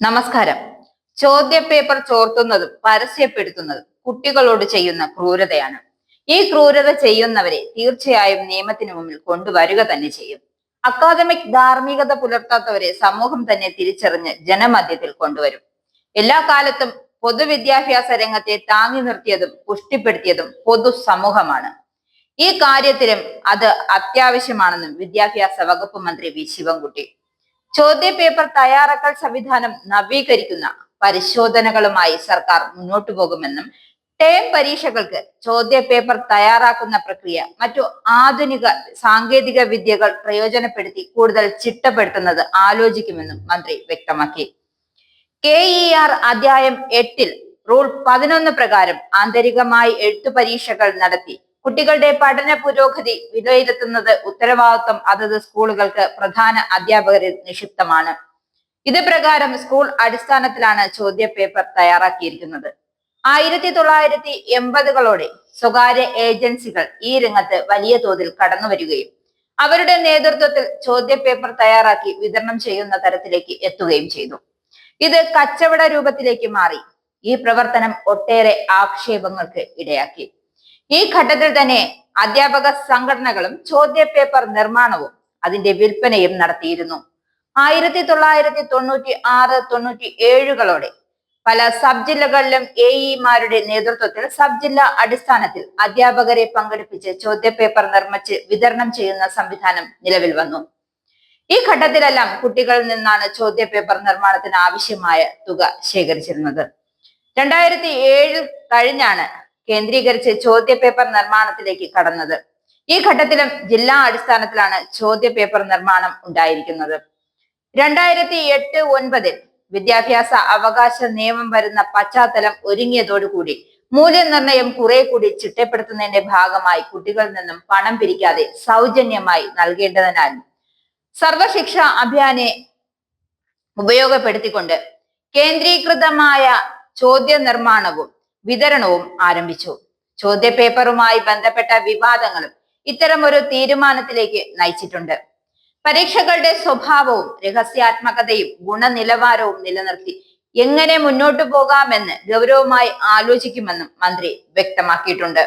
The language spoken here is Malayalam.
നമസ്കാരം. ചോദ്യപേപ്പർ ചോർത്തുന്നതും പരസ്യപ്പെടുത്തുന്നതും കുട്ടികളോട് ചെയ്യുന്ന ക്രൂരതയാണ്. ഈ ക്രൂരത ചെയ്യുന്നവരെ തീർച്ചയായും നിയമത്തിന് മുമ്പിൽ കൊണ്ടുവരിക തന്നെ ചെയ്യും. അക്കാദമിക് ധാർമ്മികത പുലർത്താത്തവരെ സമൂഹം തന്നെ തിരിച്ചറിഞ്ഞ് ജനമധ്യത്തിൽ കൊണ്ടുവരും. എല്ലാ കാലത്തും പൊതുവിദ്യാഭ്യാസ രംഗത്തെ താങ്ങി നിർത്തിയതും പുഷ്ടിപ്പെടുത്തിയതും പൊതുസമൂഹമാണ്. ഈ കാര്യത്തിലും അത് അത്യാവശ്യമാണെന്നും വിദ്യാഭ്യാസ വകുപ്പ് മന്ത്രി വി ശിവൻകുട്ടി. ചോദ്യപേപ്പർ തയ്യാറാക്കൽ സംവിധാനം നവീകരിക്കുന്ന പരിശോധനകളുമായി സർക്കാർ മുന്നോട്ടു പോകുമെന്നും ടേം പരീക്ഷകൾക്ക് ചോദ്യപേപ്പർ തയ്യാറാക്കുന്ന പ്രക്രിയ മറ്റു ആധുനിക സാങ്കേതിക വിദ്യകൾ പ്രയോജനപ്പെടുത്തി കൂടുതൽ ചിട്ടപ്പെടുത്തുന്നത് ആലോചിക്കുമെന്നും മന്ത്രി വ്യക്തമാക്കി. KER അധ്യായം 8 റൂൾ 11 പ്രകാരം ആന്തരികമായി എഴുത്തു പരീക്ഷകൾ നടത്തി കുട്ടികളുടെ പഠന പുരോഗതി വിലയിരുത്തുന്നത് ഉത്തരവാദിത്വം അതത് സ്കൂളുകൾക്ക് പ്രധാന അധ്യാപകരിൽ നിക്ഷിപ്തമാണ്. ഇത് പ്രകാരം സ്കൂൾ അടിസ്ഥാനത്തിലാണ് ചോദ്യപേപ്പർ തയ്യാറാക്കിയിരിക്കുന്നത്. 1980കളോടെ സ്വകാര്യ ഏജൻസികൾ ഈ രംഗത്ത് വലിയ തോതിൽ കടന്നു വരികയും അവരുടെ നേതൃത്വത്തിൽ ചോദ്യപേപ്പർ തയ്യാറാക്കി വിതരണം ചെയ്യുന്ന തരത്തിലേക്ക് എത്തുകയും ചെയ്തു. ഇത് കച്ചവട രൂപത്തിലേക്ക് മാറി. ഈ പ്രവർത്തനം ഒട്ടേറെ ആക്ഷേപങ്ങൾക്ക് ഇടയാക്കി. ഈ ഘട്ടത്തിൽ തന്നെ അധ്യാപക സംഘടനകളും ചോദ്യപേപ്പർ നിർമ്മാണവും അതിന്റെ വിൽപ്പനയും നടത്തിയിരുന്നു. 1996-97കളോടെ പല സബ് ജില്ലകളിലും AEമാരുടെ നേതൃത്വത്തിൽ സബ് ജില്ലാ അടിസ്ഥാനത്തിൽ അധ്യാപകരെ പങ്കെടുപ്പിച്ച് ചോദ്യപേപ്പർ നിർമ്മിച്ച് വിതരണം ചെയ്യുന്ന സംവിധാനം നിലവിൽ വന്നു. ഈ ഘട്ടത്തിലെല്ലാം കുട്ടികളിൽ നിന്നാണ് ചോദ്യപേപ്പർ നിർമ്മാണത്തിന് ആവശ്യമായ തുക ശേഖരിച്ചിരുന്നത്. 2007 കഴിഞ്ഞാണ് കേന്ദ്രീകരിച്ച് ചോദ്യപേപ്പർ നിർമ്മാണത്തിലേക്ക് കടന്നത്. ഈ ഘട്ടത്തിലും ജില്ലാ അടിസ്ഥാനത്തിലാണ് ചോദ്യപേപ്പർ നിർമ്മാണം ഉണ്ടായിരിക്കുന്നത്. 2008-09 വിദ്യാഭ്യാസ അവകാശ നിയമം വരുന്ന പശ്ചാത്തലം ഒരുങ്ങിയതോടുകൂടി മൂല്യനിർണ്ണയം കുറെ കൂടി ചിട്ടപ്പെടുത്തുന്നതിന്റെ ഭാഗമായി കുട്ടികളിൽ നിന്നും പണം പിരിക്കാതെ സൗജന്യമായി നൽകേണ്ടതിനാൽ സർവശിക്ഷ അഭിയാനെ ഉപയോഗപ്പെടുത്തിക്കൊണ്ട് കേന്ദ്രീകൃതമായ ചോദ്യ നിർമ്മാണവും വിതരണവും ആരംഭിച്ചു. ചോദ്യപേപ്പറുമായി ബന്ധപ്പെട്ട വിവാദങ്ങളും ഇത്തരം ഒരു തീരുമാനത്തിലേക്ക് നയിച്ചിട്ടുണ്ട്. പരീക്ഷകളുടെ സ്വഭാവവും രഹസ്യാത്മകതയും ഗുണനിലവാരവും നിലനിർത്തി എങ്ങനെ മുന്നോട്ടു പോകാമെന്ന് ഗൗരവമായി ആലോചിക്കുമെന്നും മന്ത്രി വ്യക്തമാക്കിയിട്ടുണ്ട്.